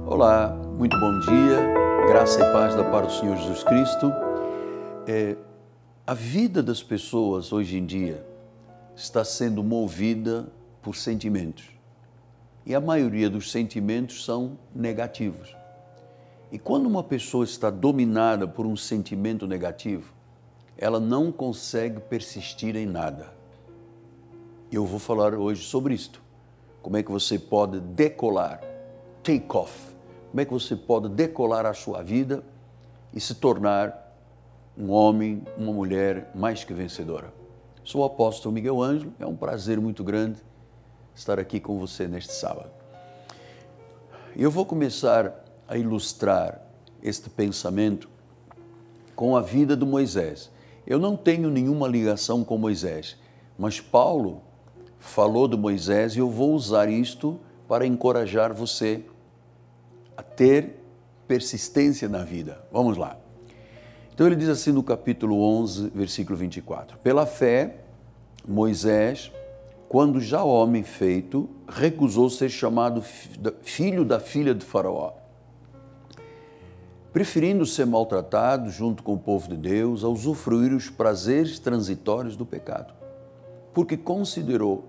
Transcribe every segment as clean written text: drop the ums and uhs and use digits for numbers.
Olá, muito bom dia, graça e paz da parte do Senhor Jesus Cristo. A vida das pessoas hoje em dia está sendo movida por sentimentos. E a maioria dos sentimentos são negativos. E quando uma pessoa está dominada por um sentimento negativo, ela não consegue persistir em nada. Eu vou falar hoje sobre isto. Como é que você pode decolar, take off, como é que você pode decolar a sua vida e se tornar um homem, uma mulher mais que vencedora. Sou o apóstolo Miguel Ângelo, é um prazer muito grande estar aqui com você neste sábado. Eu vou começar a ilustrar este pensamento com a vida de Moisés. Eu não tenho nenhuma ligação com Moisés, mas Paulo falou de Moisés e eu vou usar isto para encorajar você a ter persistência na vida. Vamos lá. Então ele diz assim no capítulo 11, versículo 24. Pela fé, Moisés, quando já homem feito, recusou ser chamado filho da filha de Faraó, preferindo ser maltratado junto com o povo de Deus a usufruir os prazeres transitórios do pecado, porque considerou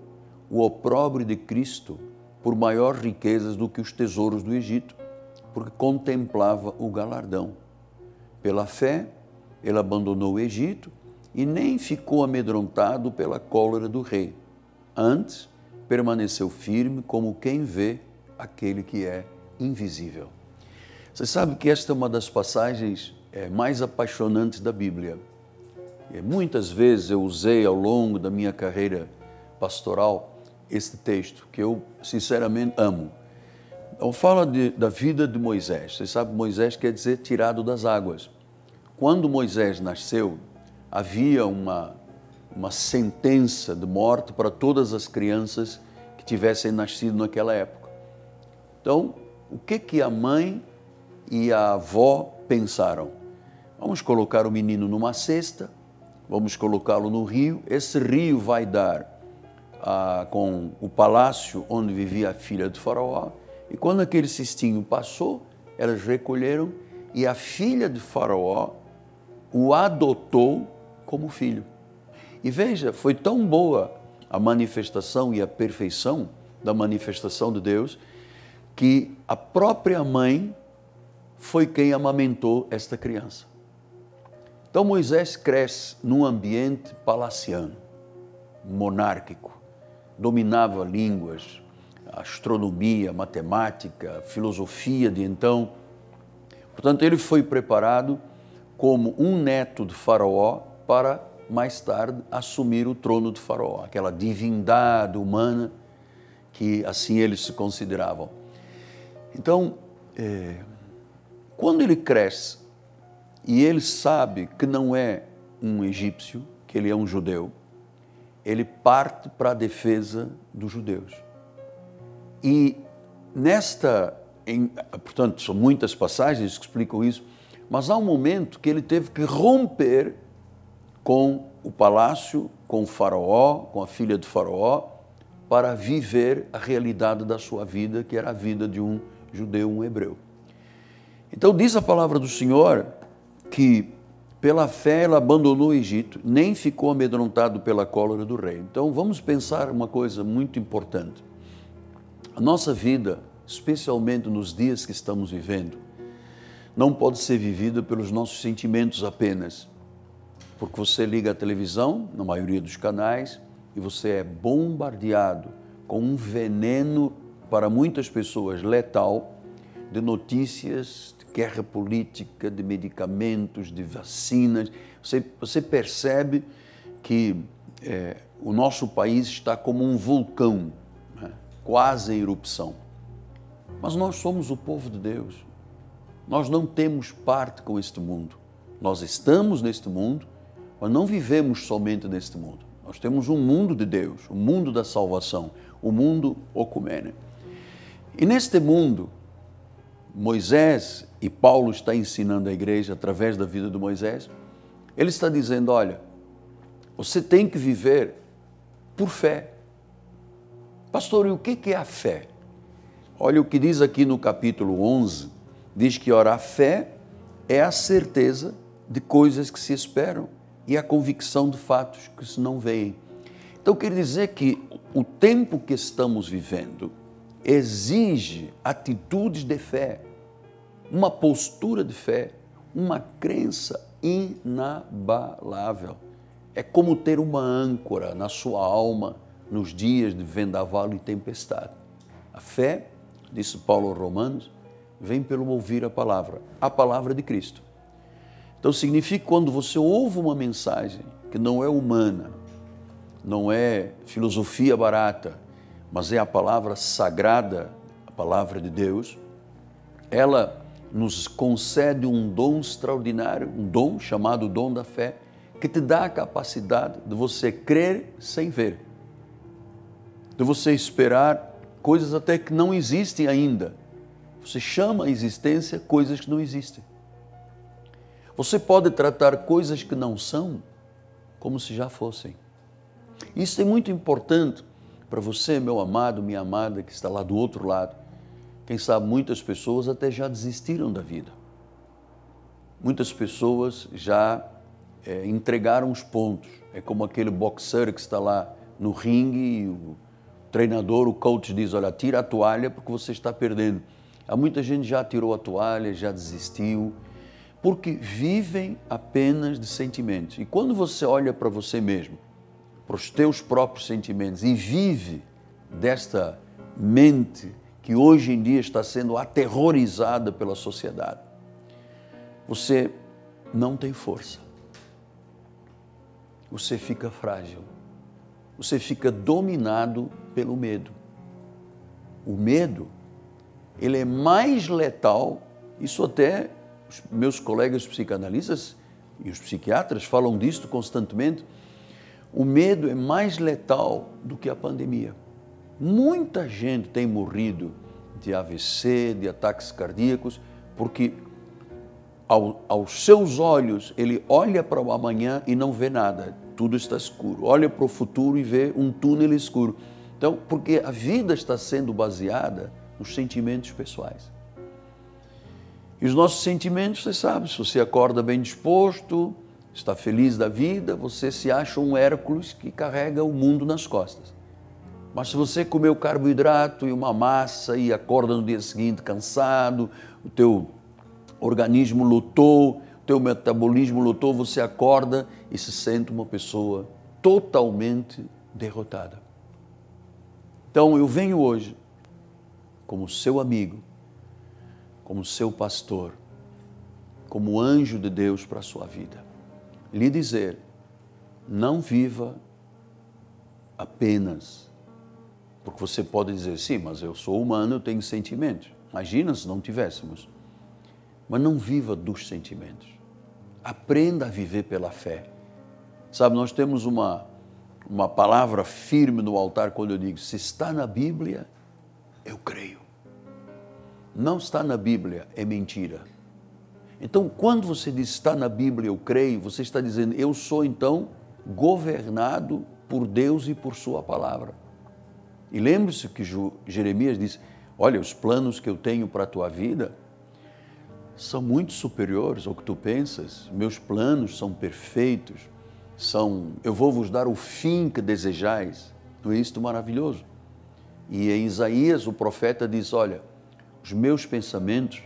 o opróbrio de Cristo por maior riquezas do que os tesouros do Egito, porque contemplava o galardão. Pela fé, ele abandonou o Egito e nem ficou amedrontado pela cólera do rei. Antes, permaneceu firme como quem vê aquele que é invisível. Você sabe que esta é uma das passagens mais apaixonantes da Bíblia. Muitas vezes eu usei ao longo da minha carreira pastoral este texto, que eu sinceramente amo. Então fala da vida de Moisés. Você sabe, Moisés quer dizer tirado das águas. Quando Moisés nasceu, havia uma sentença de morte para todas as crianças que tivessem nascido naquela época. Então, o que a mãe e a avó pensaram? Vamos colocar o menino numa cesta, vamos colocá-lo no rio, esse rio vai dar com o palácio onde vivia a filha de Faraó, e quando aquele cestinho passou, elas recolheram e a filha de Faraó o adotou como filho. E veja, foi tão boa a manifestação e a perfeição da manifestação de Deus, que a própria mãe foi quem amamentou esta criança. Então Moisés cresce num ambiente palaciano, monárquico, dominava línguas, astronomia, matemática, filosofia de então. Portanto, ele foi preparado como um neto de Faraó para, mais tarde, assumir o trono de Faraó, aquela divindade humana que assim eles se consideravam. Então, quando ele cresce e ele sabe que não é um egípcio, que ele é um judeu, ele parte para a defesa dos judeus. E portanto, são muitas passagens que explicam isso, mas há um momento que ele teve que romper com o palácio, com o Faraó, com a filha de Faraó, para viver a realidade da sua vida, que era a vida de um judeu, um hebreu. Então diz a palavra do Senhor que pela fé ela abandonou o Egito, nem ficou amedrontado pela cólera do rei. Então vamos pensar uma coisa muito importante. A nossa vida, especialmente nos dias que estamos vivendo, não pode ser vivida pelos nossos sentimentos apenas, porque você liga a televisão, na maioria dos canais, e você é bombardeado com um veneno, para muitas pessoas, letal, de notícias, de guerra política, de medicamentos, de vacinas. Você percebe que o nosso país está como um vulcão, né? Quase em erupção. Mas nós somos o povo de Deus. Nós não temos parte com este mundo. Nós estamos neste mundo, mas não vivemos somente neste mundo. Nós temos um mundo de Deus, o mundo da salvação, o mundo ocumene. E neste mundo, Moisés, e Paulo está ensinando a igreja através da vida de Moisés, ele está dizendo, olha, você tem que viver por fé. Pastor, e o que é a fé? Olha o que diz aqui no capítulo 11, diz que, ora, a fé é a certeza de coisas que se esperam e a convicção de fatos que se não veem. Então, quer dizer que o tempo que estamos vivendo exige atitudes de fé, uma postura de fé, uma crença inabalável. É como ter uma âncora na sua alma nos dias de vendaval e tempestade. A fé, disse Paulo aos Romanos, vem pelo ouvir a palavra de Cristo. Então significa que quando você ouve uma mensagem que não é humana, não é filosofia barata, mas é a palavra sagrada, a palavra de Deus, ela nos concede um dom extraordinário, um dom chamado dom da fé, que te dá a capacidade de você crer sem ver, de você esperar coisas até que não existem ainda. Você chama a existência coisas que não existem. Você pode tratar coisas que não são como se já fossem. Isso é muito importante para você, meu amado, minha amada, que está lá do outro lado. Quem sabe muitas pessoas até já desistiram da vida. Muitas pessoas já entregaram os pontos. É como aquele boxer que está lá no ringue e o treinador, o coach diz, olha, tira a toalha porque você está perdendo. Há muita gente já tirou a toalha, já desistiu, porque vivem apenas de sentimentos. E quando você olha para você mesmo, para os teus próprios sentimentos e vive desta mente que hoje em dia está sendo aterrorizada pela sociedade, você não tem força. Você fica frágil. Você fica dominado pelo medo. O medo, ele é mais letal, isso até os meus colegas psicanalistas e os psiquiatras falam disto constantemente. O medo é mais letal do que a pandemia. Muita gente tem morrido de AVC, de ataques cardíacos, porque aos seus olhos, ele olha para o amanhã e não vê nada, tudo está escuro. Olha para o futuro e vê um túnel escuro. Então, porque a vida está sendo baseada nos sentimentos pessoais. E os nossos sentimentos, você sabe, se você acorda bem disposto, está feliz da vida, você se acha um Hércules que carrega o mundo nas costas. Mas se você comeu carboidrato e uma massa e acorda no dia seguinte cansado, o teu organismo lutou, o teu metabolismo lutou, você acorda e se sente uma pessoa totalmente derrotada. Então eu venho hoje como seu amigo, como seu pastor, como anjo de Deus para a sua vida, lhe dizer, não viva apenas, porque você pode dizer, sim, mas eu sou humano, eu tenho sentimentos. Imagina se não tivéssemos. Mas não viva dos sentimentos. Aprenda a viver pela fé. Sabe, nós temos uma palavra firme no altar quando eu digo, se está na Bíblia, eu creio. Não está na Bíblia, é mentira. Então, quando você diz está na Bíblia, eu creio, você está dizendo, eu sou então governado por Deus e por sua palavra. E lembre-se que Jeremias disse, olha, os planos que eu tenho para a tua vida são muito superiores ao que tu pensas. Meus planos são perfeitos, eu vou vos dar o fim que desejais. Não é isto maravilhoso? E em Isaías o profeta diz, olha, os meus pensamentos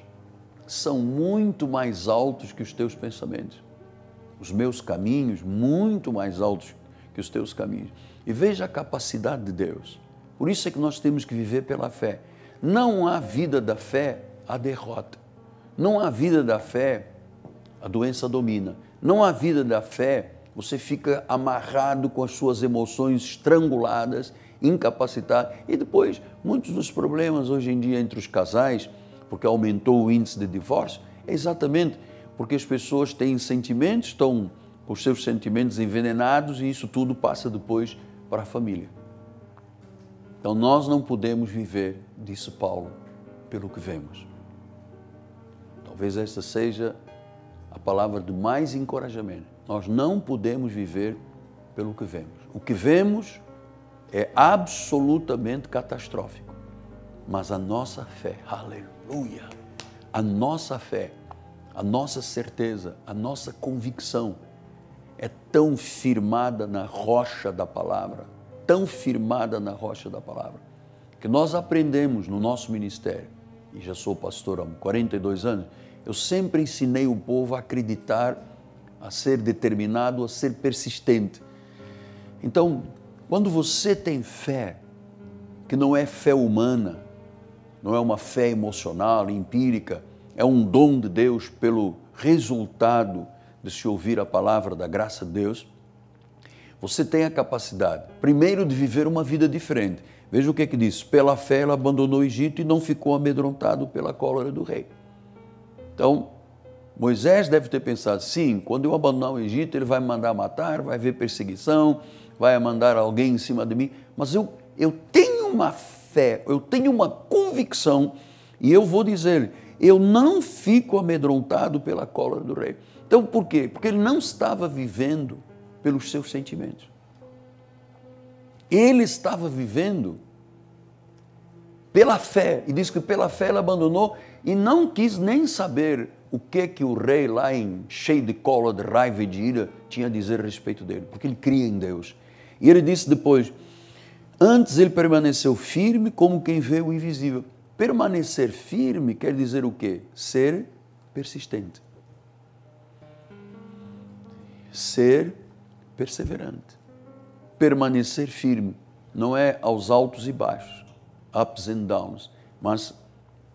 são muito mais altos que os teus pensamentos. Os meus caminhos muito mais altos que os teus caminhos. E veja a capacidade de Deus. Por isso é que nós temos que viver pela fé. Não há vida da fé, há derrota. Não há vida da fé, a doença domina. Não há vida da fé, você fica amarrado com as suas emoções estranguladas, incapacitado. E depois, muitos dos problemas hoje em dia entre os casais, porque aumentou o índice de divórcio, é exatamente porque as pessoas têm sentimentos, estão com os seus sentimentos envenenados e isso tudo passa depois para a família. Então nós não podemos viver, disse Paulo, pelo que vemos. Talvez esta seja a palavra de mais encorajamento. Nós não podemos viver pelo que vemos. O que vemos é absolutamente catastrófico. mas a nossa fé, aleluia, a nossa fé, a nossa certeza, a nossa convicção é tão firmada na rocha da palavra, tão firmada na rocha da palavra, que nós aprendemos no nosso ministério, e já sou pastor há 42 anos, eu sempre ensinei o povo a acreditar, a ser determinado, a ser persistente. Então, quando você tem fé, que não é fé humana, não é uma fé emocional, empírica, é um dom de Deus pelo resultado de se ouvir a palavra da graça de Deus, você tem a capacidade, primeiro, de viver uma vida diferente. Veja o que diz, pela fé ela abandonou o Egito e não ficou amedrontado pela cólera do rei. Então, Moisés deve ter pensado, sim, quando eu abandonar o Egito, ele vai me mandar matar, vai haver perseguição, vai mandar alguém em cima de mim, mas eu tenho uma fé, eu tenho uma convicção, e eu vou dizer, eu não fico amedrontado pela cólera do rei. Então, por quê? Porque ele não estava vivendo pelos seus sentimentos. Ele estava vivendo pela fé, e diz que pela fé ele abandonou e não quis nem saber o que o rei lá cheio de cólera, de raiva e de ira tinha a dizer a respeito dele, porque ele cria em Deus. E ele disse depois, antes ele permaneceu firme como quem vê o invisível. Permanecer firme quer dizer o quê? Ser persistente. Ser perseverante. Permanecer firme não é aos altos e baixos, ups and downs, mas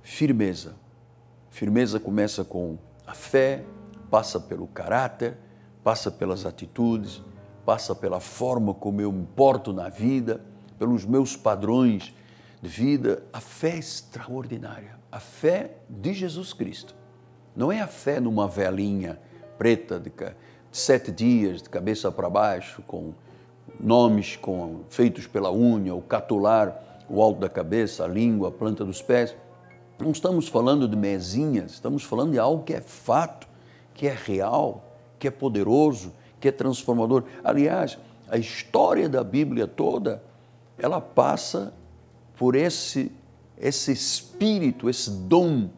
firmeza. Firmeza começa com a fé, passa pelo caráter, passa pelas atitudes, passa pela forma como eu me porto na vida, pelos meus padrões de vida. A fé é extraordinária, a fé de Jesus Cristo. Não é a fé numa velinha preta de 7 dias, de cabeça para baixo, com nomes feitos pela unha, o catular, o alto da cabeça, a língua, a planta dos pés. Não estamos falando de mesinhas, estamos falando de algo que é fato, que é real, que é poderoso, que é transformador. Aliás, a história da Bíblia toda, ela passa por esse espírito, esse dom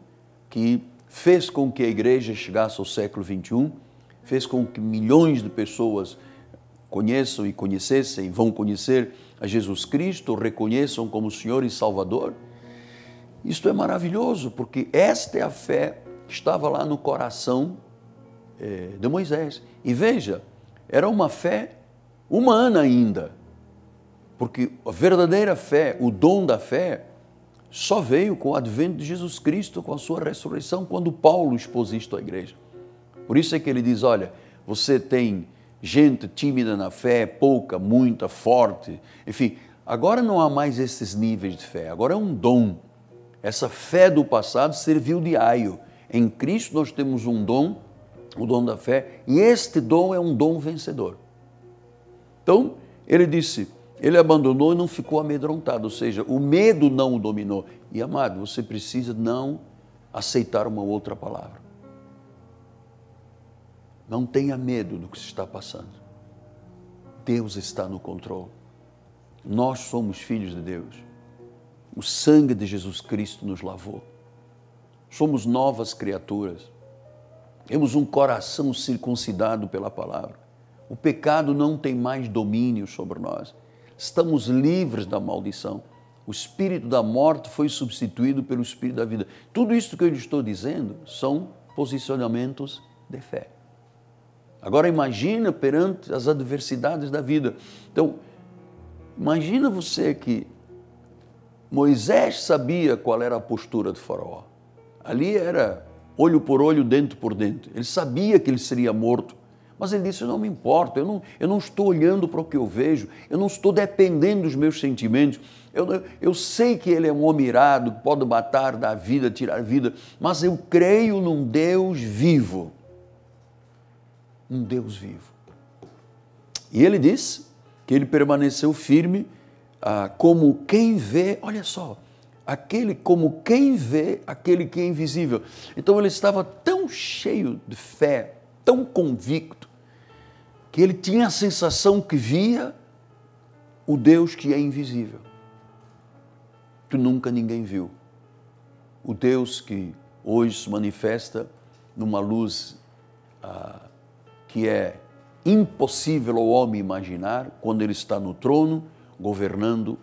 que fez com que a igreja chegasse ao século XXI, fez com que milhões de pessoas conheçam e conhecessem, vão conhecer a Jesus Cristo, reconheçam como Senhor e Salvador. Isto é maravilhoso, porque esta é a fé que estava lá no coração de Moisés. E veja, era uma fé humana ainda, porque a verdadeira fé, o dom da fé, só veio com o advento de Jesus Cristo, com a sua ressurreição, quando Paulo expôs isto à igreja. Por isso é que ele diz, olha, você tem gente tímida na fé, pouca, muita, forte, enfim, agora não há mais esses níveis de fé, agora é um dom. Essa fé do passado serviu de aio. Em Cristo nós temos um dom, o dom da fé, e este dom é um dom vencedor. Então, ele disse, ele abandonou e não ficou amedrontado, ou seja, o medo não o dominou. E, amado, você precisa não aceitar uma outra palavra. Não tenha medo do que se está passando. Deus está no controle. Nós somos filhos de Deus. O sangue de Jesus Cristo nos lavou. Somos novas criaturas. Temos um coração circuncidado pela palavra. O pecado não tem mais domínio sobre nós. Estamos livres da maldição. O espírito da morte foi substituído pelo espírito da vida. Tudo isso que eu lhe estou dizendo são posicionamentos de fé. Agora imagina perante as adversidades da vida. Então, imagina você que Moisés sabia qual era a postura de Faraó. Ali era olho por olho, dente por dente. Ele sabia que ele seria morto, mas ele disse, eu não me importo, eu não estou olhando para o que eu vejo, eu não estou dependendo dos meus sentimentos, eu sei que ele é um homem irado, que pode matar, dar vida, tirar vida, mas eu creio num Deus vivo. Um Deus vivo. E ele disse que ele permaneceu firme, como quem vê, olha só, como quem vê aquele que é invisível. Então ele estava tão cheio de fé, tão convicto, que ele tinha a sensação que via o Deus que é invisível. que nunca ninguém viu. O Deus que hoje se manifesta numa luz que é impossível ao homem imaginar, quando Ele está no trono, governando,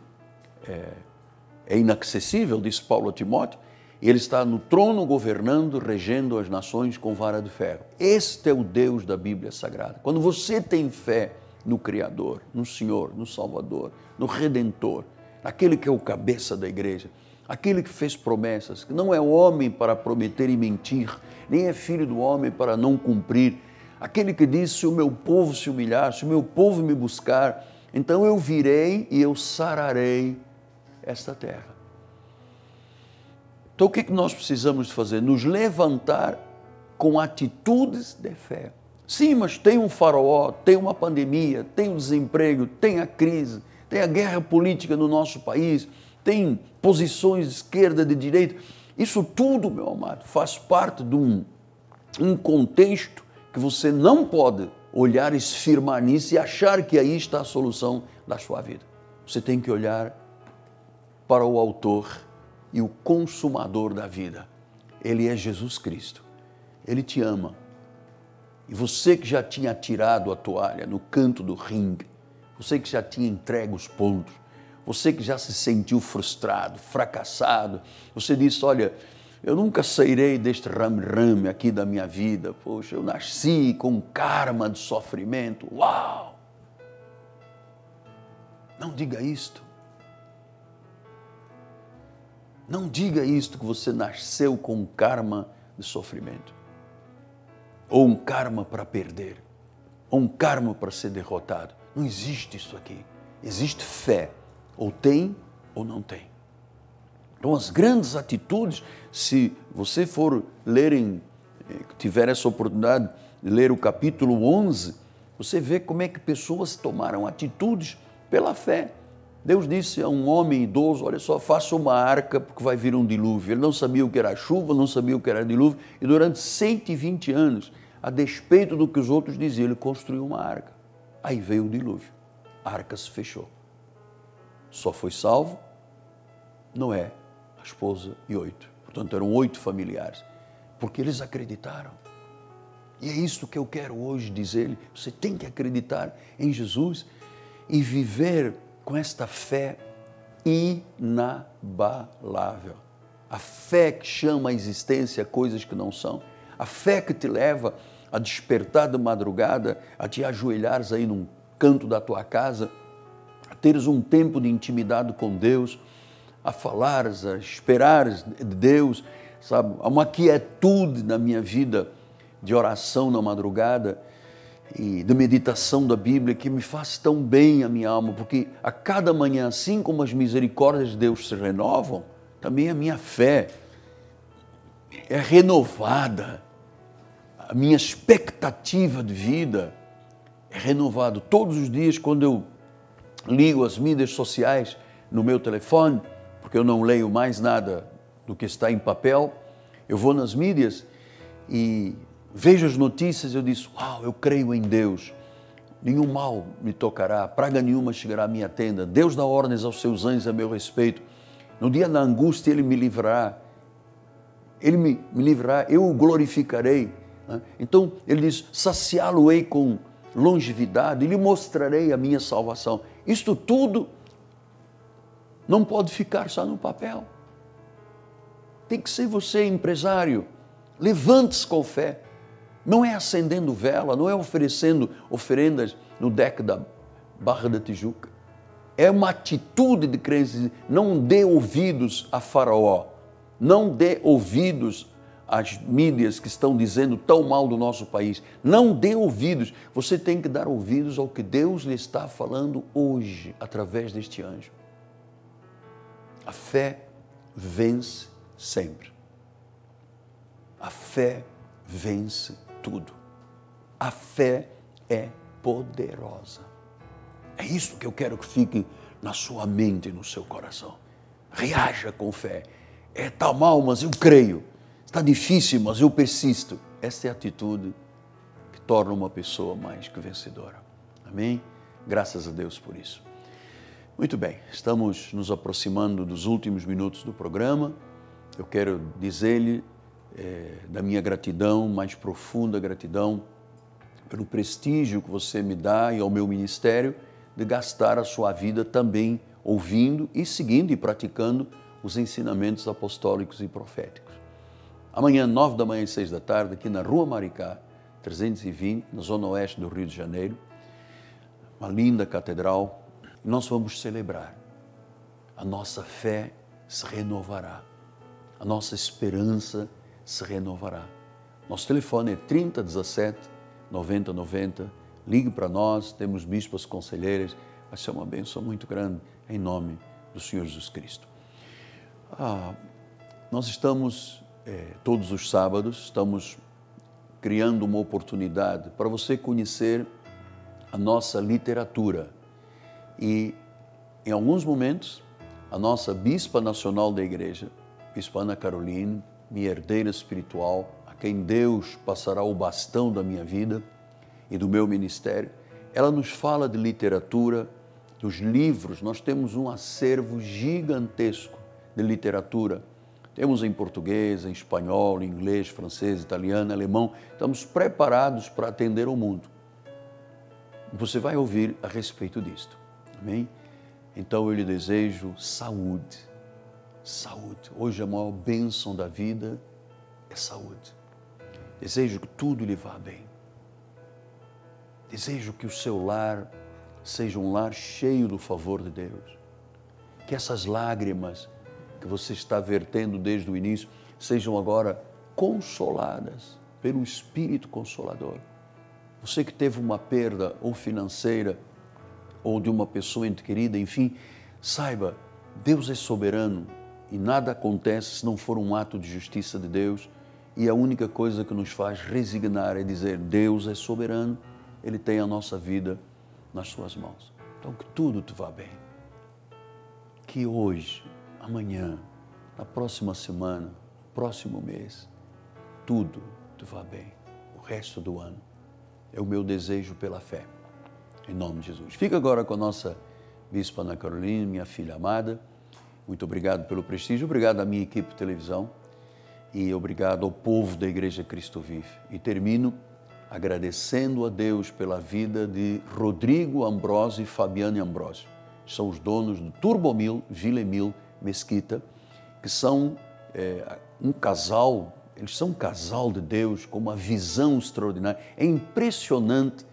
é inacessível, diz Paulo a Timóteo, Ele está no trono governando, regendo as nações com vara de ferro. Este é o Deus da Bíblia Sagrada. Quando você tem fé no Criador, no Senhor, no Salvador, no Redentor, aquele que é o cabeça da igreja, aquele que fez promessas, que não é homem para prometer e mentir, nem é filho do homem para não cumprir, aquele que diz, se o meu povo se humilhar, se o meu povo me buscar, então eu virei e eu sararei esta terra. Então o que nós precisamos fazer? Nos levantar com atitudes de fé. Sim, mas tem um faraó, tem uma pandemia, tem o desemprego, tem a crise, tem a guerra política no nosso país, tem posições de esquerda, de direita. Isso tudo, meu amado, faz parte de um contexto que você não pode olhar e se firmar nisso e achar que aí está a solução da sua vida. Você tem que olhar para o autor e o consumador da vida. Ele é Jesus Cristo. Ele te ama. E você que já tinha tirado a toalha no canto do ringue, você que já tinha entregue os pontos, você que já se sentiu frustrado, fracassado, você disse, olha, eu nunca sairei deste rame-rame aqui da minha vida, poxa, eu nasci com um karma de sofrimento, uau! Não diga isto. Não diga isto que você nasceu com um karma de sofrimento, ou um karma para perder, ou um karma para ser derrotado. Não existe isso aqui. Existe fé. Ou tem ou não tem. Então as grandes atitudes, se você for lerem, tiver essa oportunidade de ler o capítulo 11, você vê como é que pessoas tomaram atitudes pela fé. Deus disse a um homem idoso, olha só, faça uma arca porque vai vir um dilúvio. Ele não sabia o que era chuva, não sabia o que era dilúvio, e durante 120 anos, a despeito do que os outros diziam, ele construiu uma arca. Aí veio o dilúvio, a arca se fechou. Só foi salvo Noé, a esposa e 8. Portanto, eram 8 familiares, porque eles acreditaram. E é isso que eu quero hoje dizer-lhe. Você tem que acreditar em Jesus e viver com esta fé inabalável. A fé que chama à existência coisas que não são. A fé que te leva a despertar de madrugada, a te ajoelhares aí num canto da tua casa, a teres um tempo de intimidade com Deus, a falares, a esperares de Deus, sabe? Há uma quietude na minha vida de oração na madrugada e de meditação da Bíblia que me faz tão bem a minha alma, porque a cada manhã, assim como as misericórdias de Deus se renovam, também a minha fé é renovada, a minha expectativa de vida é renovada. Todos os dias, quando eu ligo as mídias sociais no meu telefone, porque eu não leio mais nada do que está em papel, eu vou nas mídias e vejo as notícias, eu disse, uau, eu creio em Deus, nenhum mal me tocará, praga nenhuma chegará à minha tenda, Deus dá ordens aos seus anjos a meu respeito, no dia da angústia Ele me livrará, Ele me livrará, eu o glorificarei. Então Ele diz, saciá-lo-ei com longevidade e lhe mostrarei a minha salvação. Isto tudo não pode ficar só no papel. Tem que ser você empresário. Levante-se com fé. Não é acendendo vela, não é oferecendo oferendas no deck da Barra da Tijuca. É uma atitude de crença. Não dê ouvidos a Faraó. Não dê ouvidos às mídias que estão dizendo tão mal do nosso país. Não dê ouvidos. Você tem que dar ouvidos ao que Deus lhe está falando hoje, através deste anjo. A fé vence sempre. A fé vence tudo. A fé é poderosa. É isso que eu quero que fique na sua mente e no seu coração. Reaja com fé. Está mal, mas eu creio. Está difícil, mas eu persisto. Essa é a atitude que torna uma pessoa mais que vencedora. Amém? Graças a Deus por isso. Muito bem, estamos nos aproximando dos últimos minutos do programa. Eu quero dizer-lhe da minha gratidão, mais profunda gratidão, pelo prestígio que você me dá e ao meu ministério de gastar a sua vida também ouvindo e seguindo e praticando os ensinamentos apostólicos e proféticos. Amanhã, 9 da manhã e 6 da tarde, aqui na Rua Maricá, 320, na zona oeste do Rio de Janeiro, uma linda catedral, e nós vamos celebrar. A nossa fé se renovará, a nossa esperança se renovará. Nosso telefone é 3017 9090, ligue para nós, temos bispas conselheiras, vai ser uma bênção muito grande, em nome do Senhor Jesus Cristo. Nós estamos, todos os sábados, estamos criando uma oportunidade para você conhecer a nossa literatura. E, em alguns momentos, a nossa Bispa Nacional da Igreja, Bispa Ana Caroline, minha herdeira espiritual, a quem Deus passará o bastão da minha vida e do meu ministério, ela nos fala de literatura, dos livros. Nós temos um acervo gigantesco de literatura. Temos em português, em espanhol, em inglês, francês, italiano, alemão. Estamos preparados para atender o mundo. Você vai ouvir a respeito disto. Amém? Então eu lhe desejo saúde. Saúde. Hoje a maior bênção da vida é saúde. Desejo que tudo lhe vá bem. Desejo que o seu lar seja um lar cheio do favor de Deus. Que essas lágrimas que você está vertendo desde o início sejam agora consoladas pelo Espírito Consolador. Você que teve uma perda ou financeira ou de uma pessoa ente querida, enfim, saiba, Deus é soberano e nada acontece se não for um ato de justiça de Deus, e a única coisa que nos faz resignar é dizer: Deus é soberano, Ele tem a nossa vida nas suas mãos. Então que tudo te vá bem. Que hoje, amanhã, na próxima semana, no próximo mês, tudo te vá bem. O resto do ano é o meu desejo pela fé. Em nome de Jesus. Fica agora com a nossa Bispa Ana Caroline, minha filha amada. Muito obrigado pelo prestígio, obrigado à minha equipe de televisão e obrigado ao povo da Igreja Cristo Vive. E termino agradecendo a Deus pela vida de Rodrigo Ambrosio e Fabiane Ambrosio. São os donos do Turbomil, Vilemil Mesquita, que são um casal, eles são um casal de Deus com uma visão extraordinária. É impressionante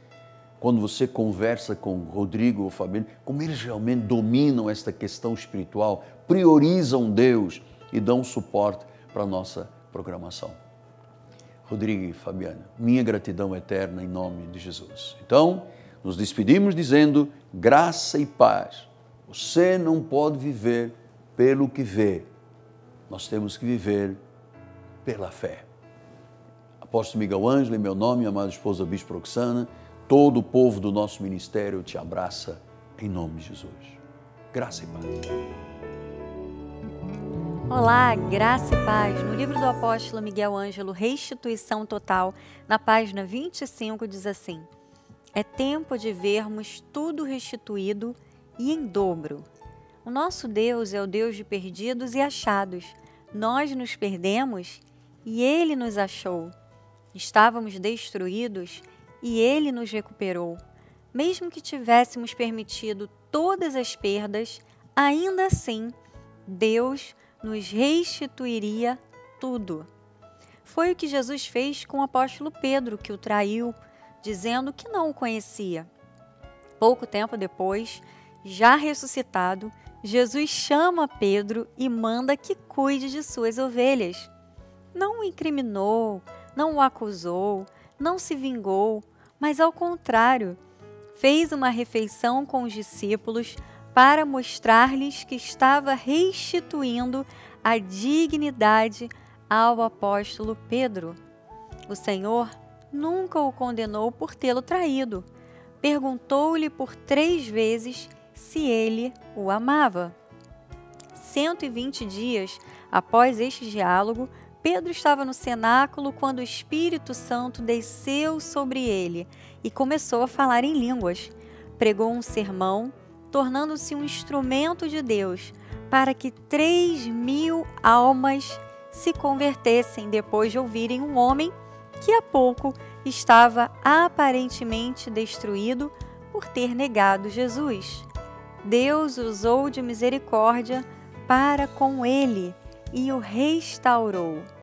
quando você conversa com Rodrigo ou Fabiano, como eles realmente dominam esta questão espiritual, priorizam Deus e dão suporte para a nossa programação. Rodrigo e Fabiana, minha gratidão eterna em nome de Jesus. Então, nos despedimos dizendo graça e paz. Você não pode viver pelo que vê. Nós temos que viver pela fé. Apóstolo Miguel Ângelo, em meu nome, amada esposa Bispo Roxana, todo o povo do nosso ministério te abraça em nome de Jesus. Graça e paz. Olá, graça e paz. No livro do apóstolo Miguel Ângelo, Restituição Total, na página 25, diz assim: é tempo de vermos tudo restituído e em dobro. O nosso Deus é o Deus de perdidos e achados. Nós nos perdemos e Ele nos achou. Estávamos destruídos e Ele nos recuperou. Mesmo que tivéssemos permitido todas as perdas, ainda assim, Deus nos restituiria tudo. Foi o que Jesus fez com o apóstolo Pedro, que o traiu, dizendo que não o conhecia. Pouco tempo depois, já ressuscitado, Jesus chama Pedro e manda que cuide de suas ovelhas. Não o incriminou, não o acusou, não se vingou, mas ao contrário, fez uma refeição com os discípulos para mostrar-lhes que estava restituindo a dignidade ao apóstolo Pedro. O Senhor nunca o condenou por tê-lo traído. Perguntou-lhe por 3 vezes se ele o amava. 120 dias após este diálogo, Pedro estava no cenáculo quando o Espírito Santo desceu sobre ele e começou a falar em línguas. Pregou um sermão tornando-se um instrumento de Deus para que 3.000 almas se convertessem depois de ouvirem um homem que há pouco estava aparentemente destruído por ter negado Jesus. Deus usou de misericórdia para com ele e o restaurou.